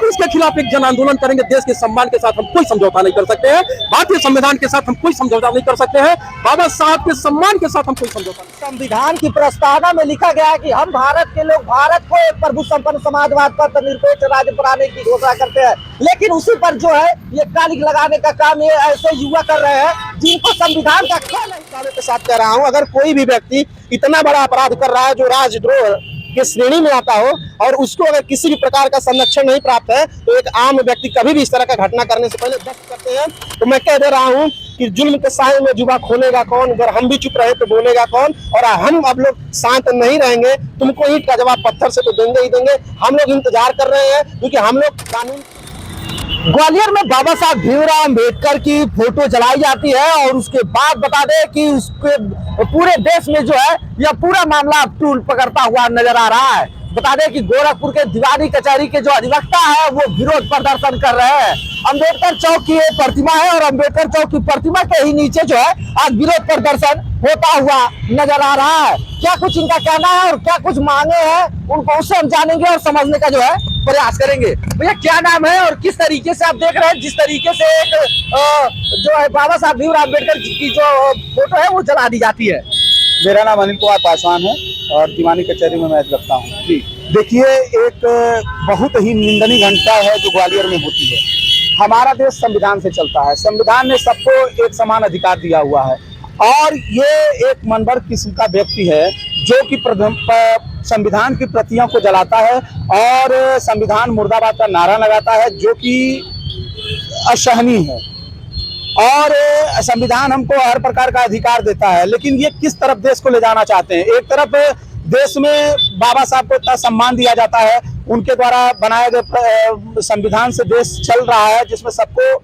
इसके खिलाफ एक जन आंदोलन करेंगे। देश के सम्मान के साथ हम कोई समझौता नहीं कर सकते हैं, भारतीय संविधान के साथ हम कोई समझौता नहीं कर सकते हैं, बाबा साहब के सम्मान के साथ हम कोई समझौता नहीं। संविधान की प्रस्तावना में लिखा गया है कि हम भारत के लोग भारत को एक प्रभु संपन्न समाजवाद पर निरपेक्ष राज्य बनाने की घोषणा करते हैं, लेकिन उसी पर जो है ये कालिक लगाने का काम ये ऐसे युवा कर रहे हैं जिनको संविधान का ख्याल नहीं। के साथ कह रहा हूँ, अगर कोई भी व्यक्ति इतना बड़ा अपराध कर रहा है जो राजद्रोह के श्रेणी में आता हो और उसको अगर किसी भी प्रकार का संरक्षण नहीं प्राप्त है, तो एक आम व्यक्ति कभी भी इस तरह का घटना करने से पहले दस्त करते हैं। तो मैं कह दे रहा हूँ कि जुल्म के साए में जुबा खोलेगा कौन, अगर हम भी चुप रहे तो बोलेगा कौन। और हम अब लोग शांत नहीं रहेंगे, तुमको ईंट का जवाब पत्थर से तो देंगे ही देंगे। हम लोग इंतजार कर रहे हैं क्योंकि हम लोग कानून। ग्वालियर में बाबा साहब भीमराव अंबेडकर की फोटो जलाई जाती है और उसके बाद बता दें कि उसके पूरे देश में जो है यह पूरा मामला टूल पकड़ता हुआ नजर आ रहा है। बता दें कि गोरखपुर के दीवानी कचहरी के जो अधिवक्ता है वो विरोध प्रदर्शन कर रहे हैं। अंबेडकर चौक की एक प्रतिमा है और अंबेडकर चौक की प्रतिमा के ही नीचे जो है आज विरोध प्रदर्शन होता हुआ नजर आ रहा है। क्या कुछ इनका कहना है और क्या कुछ मांगे हैं उनको उससे हम जानेंगे और समझने का जो है प्रयास करेंगे। भैया क्या नाम है और किस तरीके से आप देख रहे हैं जिस तरीके से एक जो है बाबा साहब भीमराव अम्बेडकर की जो फोटो है वो जला दी जाती है? मेरा नाम अनिल कुमार पासवान है और दीवानी कचहरी में मैं लगता हूँ जी। देखिए, एक बहुत ही निंदनीय घटना है जो ग्वालियर में होती है। हमारा देश संविधान से चलता है, संविधान ने सबको एक समान अधिकार दिया हुआ है और ये एक मनभर किस्म का व्यक्ति है जो कि संविधान की प्रतियों को जलाता है और संविधान मुर्दाबाद का नारा लगाता है, जो कि असहनीय है। और संविधान हमको हर प्रकार का अधिकार देता है, लेकिन ये किस तरफ देश को ले जाना चाहते हैं। एक तरफ देश में बाबा साहब को इतना सम्मान दिया जाता है, उनके द्वारा बनाए गए संविधान से देश चल रहा है जिसमें सबको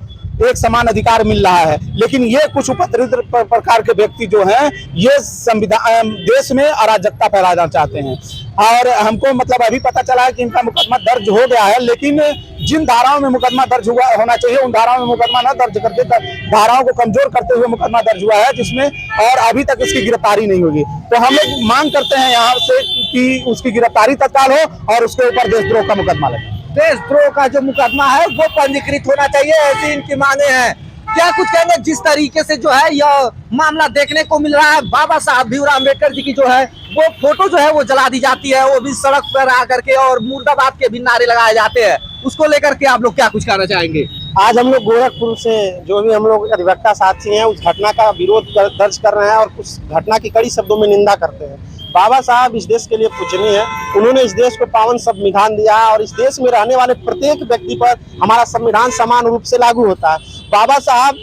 एक समान अधिकार मिल रहा है, लेकिन ये कुछ उपद्रवित प्रकार के व्यक्ति जो हैं ये संविधान देश में अराजकता फैलाना चाहते हैं। और हमको मतलब अभी पता चला है कि इनका मुकदमा दर्ज हो गया है, लेकिन जिन धाराओं में मुकदमा दर्ज होना चाहिए उन धाराओं में मुकदमा न दर्ज करके धाराओं को कमजोर करते हुए मुकदमा दर्ज हुआ है, जिसमें और अभी तक उसकी गिरफ्तारी नहीं होगी। तो हम लोग मांग करते हैं यहाँ से कि उसकी गिरफ्तारी तत्काल हो और उसके ऊपर देशद्रोह का मुकदमा लगे। देशद्रोह का जो मुकदमा है वो पंजीकृत होना चाहिए, ऐसी इनकी मांगे हैं। क्या कुछ कहेंगे जिस तरीके से जो है यह मामला देखने को मिल रहा है, बाबा साहब भीमराव अम्बेडकर जी की जो है वो फोटो जो है वो जला दी जाती है, वो भी सड़क पर आकर के, और मुर्दाबाद के भी नारे लगाए जाते हैं, उसको लेकर के आप लोग क्या कुछ कहना चाहेंगे? आज हम लोग गोरखपुर से जो भी हम लोग अधिवक्ता साथी हैं उस घटना का विरोध दर्ज कर रहे हैं और उस घटना की कड़ी शब्दों में निंदा करते हैं। बाबा साहब इस देश के लिए पूजनीय है, उन्होंने इस देश को पावन संविधान दिया है और इस देश में रहने वाले प्रत्येक व्यक्ति पर हमारा संविधान समान रूप से लागू होता है। बाबा साहब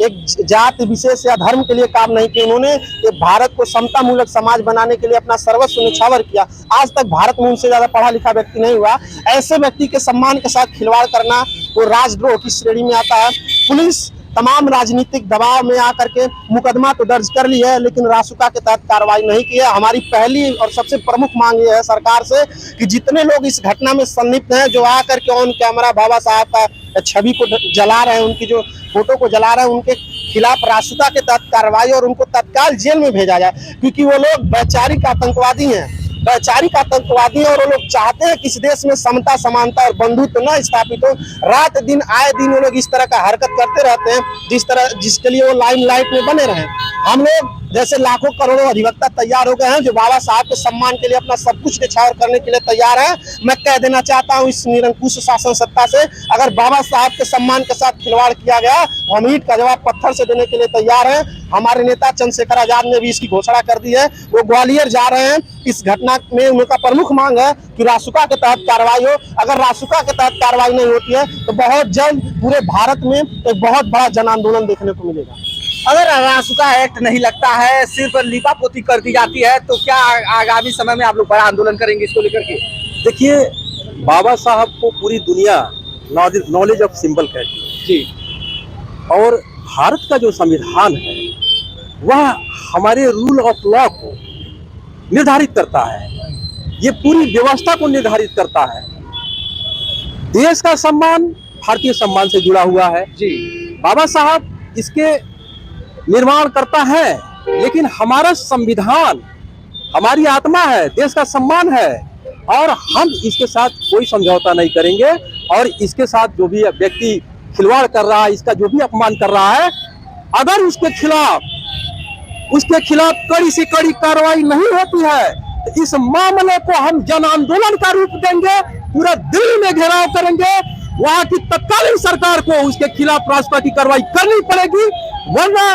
एक जाति विशेष या धर्म के लिए काम नहीं किया, उन्होंने एक भारत को समता मूलक समाज बनाने के लिए अपना सर्वस्व न्यौछावर किया। आज तक भारत में उनसे ज्यादा पढ़ा लिखा व्यक्ति नहीं हुआ। ऐसे व्यक्ति के सम्मान के साथ खिलवाड़ करना वो राजद्रोह की श्रेणी में आता है। पुलिस तमाम राजनीतिक दबाव में आकर के मुकदमा तो दर्ज कर ली है, लेकिन रासुका के तहत कार्रवाई नहीं की है। हमारी पहली और सबसे प्रमुख मांग ये है सरकार से कि जितने लोग इस घटना में संलिप्त हैं, जो आकर के ऑन कैमरा बाबा साहब का छवि को जला रहे हैं, उनकी जो फोटो को जला रहे हैं, उनके खिलाफ रासुका के तहत कार्रवाई और उनको तत्काल जेल में भेजा जाए, क्योंकि वो लोग वैचारिक आतंकवादी हैं, वैचारिक आतंकवादी, और वो लोग चाहते हैं कि इस देश में समता समानता और बंधुत्व न स्थापित हो। रात दिन आए दिन वो लोग इस तरह का हरकत करते रहते हैं जिसके लिए वो लाइमलाइट में बने रहे। हम लोग जैसे लाखों करोड़ों अधिवक्ता तैयार हो गए हैं जो बाबा साहब के सम्मान के लिए अपना सब कुछ न्यौछावर करने के लिए तैयार है। मैं कह देना चाहता हूं इस निरंकुश शासन सत्ता से, अगर बाबा साहब के सम्मान के साथ खिलवाड़ किया गया तो हम ईंट का जवाब पत्थर से देने के लिए तैयार हैं। हमारे नेता चंद्रशेखर आजाद ने भी इसकी घोषणा कर दी है, वो ग्वालियर जा रहे हैं। इस घटना में उनका प्रमुख मांग है कि रासुका के तहत कार्रवाई हो। अगर रासुका के तहत कार्रवाई नहीं होती है तो बहुत जल्द पूरे भारत में एक बहुत बड़ा जन आंदोलन देखने को मिलेगा। अगर रासुका एक्ट नहीं लगता है, सिर्फ लिपापोती कर दी जाती है, तो क्या आगामी समय में आप लोग बड़ा आंदोलन करेंगे इसको लेकर के? देखिए, बाबा साहब को पूरी दुनिया नॉलेज ऑफ सिंबल कहती है जी, और भारत का जो संविधान है वह हमारे रूल ऑफ लॉ को निर्धारित करता है, ये पूरी व्यवस्था को निर्धारित करता है। देश का सम्मान भारतीय सम्मान से जुड़ा हुआ है जी। बाबा साहब इसके निर्माण करता है, लेकिन हमारा संविधान हमारी आत्मा है, देश का सम्मान है, और हम इसके साथ कोई समझौता नहीं करेंगे। और इसके साथ जो भी व्यक्ति खिलवाड़ कर रहा है, इसका जो भी अपमान कर रहा है, अगर उसके खिलाफ कड़ी से कड़ी कार्रवाई नहीं होती है तो इस मामले को हम जन आंदोलन का रूप देंगे, पूरा दिल्ली में घेराव करेंगे, वहां की तत्कालीन सरकार को उसके खिलाफ राष्ट्रपति कार्रवाई करनी पड़ेगी, वरना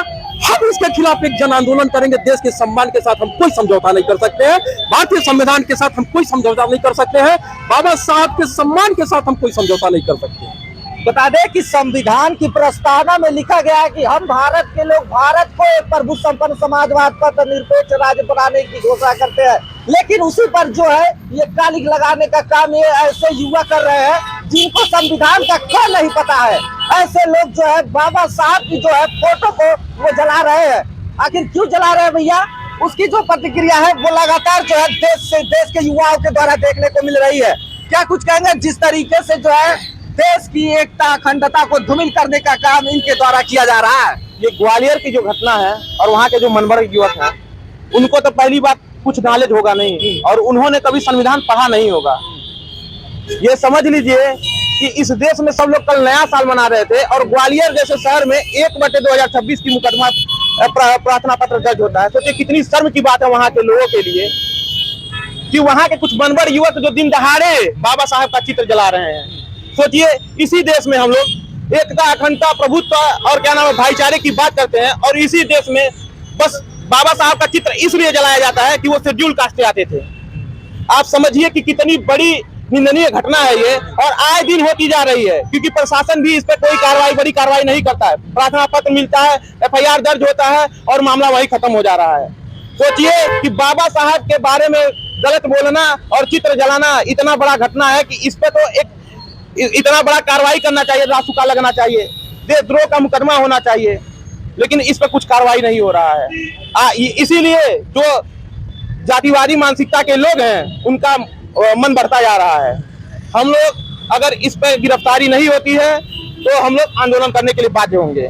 हम इसके खिलाफ एक जन आंदोलन करेंगे। देश के सम्मान के साथ हम कोई समझौता नहीं कर सकते हैं, भारतीय संविधान के साथ हम कोई समझौता नहीं कर सकते हैं, बाबा साहब के सम्मान के साथ हम कोई समझौता नहीं कर सकते हैं। बता दें कि संविधान की प्रस्तावना में लिखा गया है कि हम भारत के लोग भारत को एक प्रभु संपन्न समाजवाद पर निरपेक्ष राज्य बनाने की घोषणा करते हैं, लेकिन उसी पर जो है ये कालिक लगाने का काम ये ऐसे युवा कर रहे हैं जिनको संविधान का क्या नहीं पता है। ऐसे लोग जो है बाबा साहब की जो है फोटो को वो जला रहे हैं। आखिर क्यों जला रहे हैं भैया? उसकी जो प्रतिक्रिया है वो लगातार जो है देश के युवाओं के द्वारा देखने को मिल रही है। क्या कुछ कहेंगे? जिस तरीके से जो है देश की एकता अखंडता को धूमिल करने का काम इनके द्वारा किया जा रहा है। ये ग्वालियर की जो घटना है और वहाँ के जो मनवर युवक हैं, उनको तो पहली बात कुछ नॉलेज होगा नहीं और उन्होंने कभी संविधान पढ़ा नहीं होगा। ये समझ लीजिए कि इस देश में सब लोग कल नया साल मना रहे थे और ग्वालियर जैसे शहर में 1/2026 की मुकदमा प्रार्थना पत्र दर्ज होता है। सोचिए कितनी शर्म की बात है वहाँ के लोगों के लिए कि वहाँ के कुछ मनवर युवक जो दिन दहाड़े बाबा साहब का चित्र जला रहे हैं। सोचिए इसी देश में हम लोग एकता अखंडता प्रभुत्व और क्या नाम है भाईचारे की बात करते हैं और इसी देश में बस बाबा साहब का चित्र इसलिए जलाया जाता है कि वो शेड्यूल कास्ट से आते थे। आप समझिए कि कितनी बड़ी निंदनीय घटना है ये और आए दिन होती जा रही है, क्योंकि प्रशासन भी इस पर कोई बड़ी कार्रवाई नहीं करता है। प्रार्थना पत्र मिलता है, FIR दर्ज होता है और मामला वही खत्म हो जा रहा है। सोचिए कि बाबा साहब के बारे में गलत बोलना और चित्र जलाना इतना बड़ा घटना है कि इस पर तो एक इतना बड़ा कार्रवाई करना चाहिए, रासुका लगना चाहिए, देशद्रोह का मुकदमा होना चाहिए, लेकिन इस पर कुछ कार्रवाई नहीं हो रहा है। इसीलिए जो जातिवादी मानसिकता के लोग हैं उनका मन बढ़ता जा रहा है। हम लोग अगर इस पर गिरफ्तारी नहीं होती है तो हम लोग आंदोलन करने के लिए बाध्य होंगे।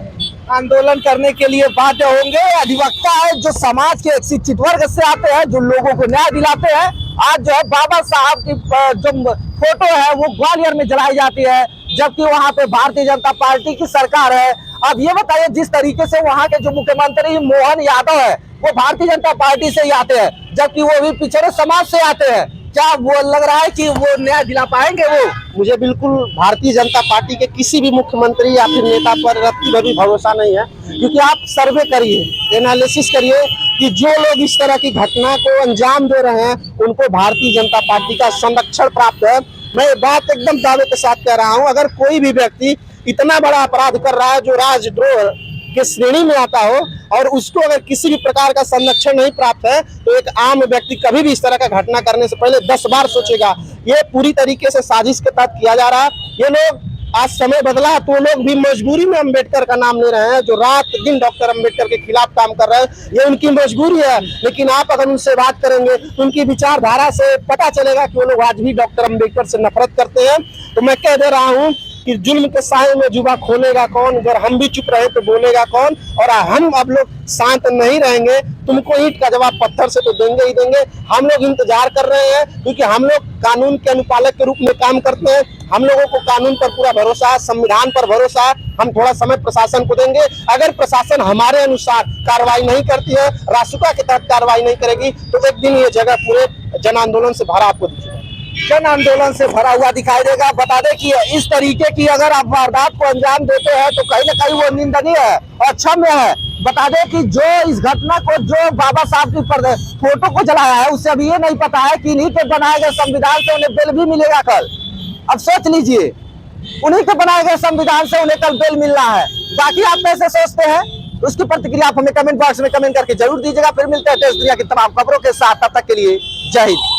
आंदोलन करने के लिए बाध्य होंगे। अधिवक्ता है जो समाज के एक शिक्षित वर्ग से आते हैं, जो लोगों को न्याय दिलाते हैं। आज जो है बाबा साहब की जो फोटो है वो ग्वालियर में जलाई जाती है, जबकि वहाँ पे भारतीय जनता पार्टी की सरकार है। अब ये बताइए, जिस तरीके से वहाँ के जो मुख्यमंत्री मोहन यादव है वो भारतीय जनता पार्टी से ही आते हैं, जबकि वो भी पिछड़े समाज से आते हैं। क्या वो लग रहा है कि वो न्याय दिला पाएंगे? वो मुझे बिल्कुल भारतीय जनता पार्टी के किसी भी मुख्यमंत्री या फिर नेता पर रत्ती भर भी भरोसा नहीं है, क्योंकि आप सर्वे करिए, एनालिसिस करिए कि जो लोग इस तरह की घटना को अंजाम दे रहे हैं उनको भारतीय जनता पार्टी का संरक्षण प्राप्त है। मैं बात एकदम दावे के साथ कह रहा हूं, अगर कोई भी व्यक्ति इतना बड़ा अपराध कर रहा है जो राजद्रोह के श्रेणी में आता हो और उसको अगर किसी भी प्रकार का संरक्षण नहीं प्राप्त है तो एक आम व्यक्ति कभी भी इस तरह का घटना करने से पहले 10 बार सोचेगा। ये पूरी तरीके से साजिश के तहत किया जा रहा है। ये लोग आज समय बदला तो लोग भी मजबूरी में अम्बेडकर का नाम ले रहे हैं, जो रात दिन डॉक्टर अम्बेडकर के खिलाफ काम कर रहे हैं। ये उनकी मजबूरी है, लेकिन आप अगर उनसे बात करेंगे तो उनकी विचारधारा से पता चलेगा कि वो लोग आज भी डॉक्टर अम्बेडकर से नफरत करते हैं। तो मैं कह दे रहा हूँ कि जुल्म के साए में जुबा खोलेगा कौन, अगर हम भी चुप रहे तो बोलेगा कौन। और हम अब लोग शांत नहीं रहेंगे, तुमको ईंट का जवाब पत्थर से तो देंगे ही देंगे। हम लोग इंतजार कर रहे हैं, क्योंकि हम लोग कानून के अनुपालक के रूप में काम करते हैं। हम लोगों को कानून पर पूरा भरोसा है, संविधान पर भरोसा है। हम थोड़ा समय प्रशासन को देंगे। अगर प्रशासन हमारे अनुसार कार्रवाई नहीं करती है, रासुका के तहत कार्रवाई नहीं करेगी, तो एक दिन ये जगह पूरे जन आंदोलन से भरा आपको दिखेगा, जन आंदोलन से भरा हुआ दिखाई देगा। बता दें कि इस तरीके की अगर आप वारदात को अंजाम देते हैं तो कहीं ना कहीं वो निंदनीय है और क्षम्य है। बता दें कि जो इस घटना को, जो बाबा साहब की फोटो को जलाया है, उससे अभी ये नहीं पता है कि इन्हीं के बनाए गए संविधान से उन्हें बेल भी मिलेगा कल। अब सोच लीजिए, उन्हीं के बनाए गए संविधान से उन्हें कल बेल मिलना है। बाकी आप कैसे सोचते हैं उसकी प्रतिक्रिया आप हमें कमेंट बॉक्स में कमेंट करके जरूर दीजिएगा। फिर मिलते हैं देश दुनिया की तमाम खबरों के साथ, तब तक के लिए जय हिंद।